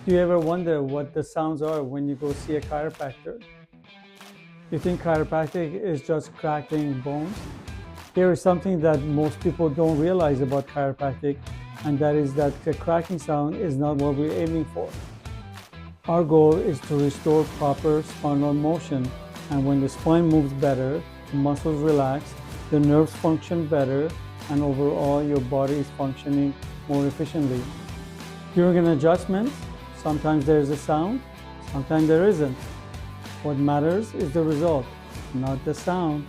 Do you ever wonder what the sounds are when you go see a chiropractor? You think chiropractic is just cracking bones? Here is something that most people don't realize about chiropractic, and that is that the cracking sound is not what we're aiming for. Our goal is to restore proper spinal motion, and when the spine moves better, the muscles relax, the nerves function better, and overall your body is functioning more efficiently. During an adjustment, sometimes there is a sound, sometimes there isn't. What matters is the result, not the sound.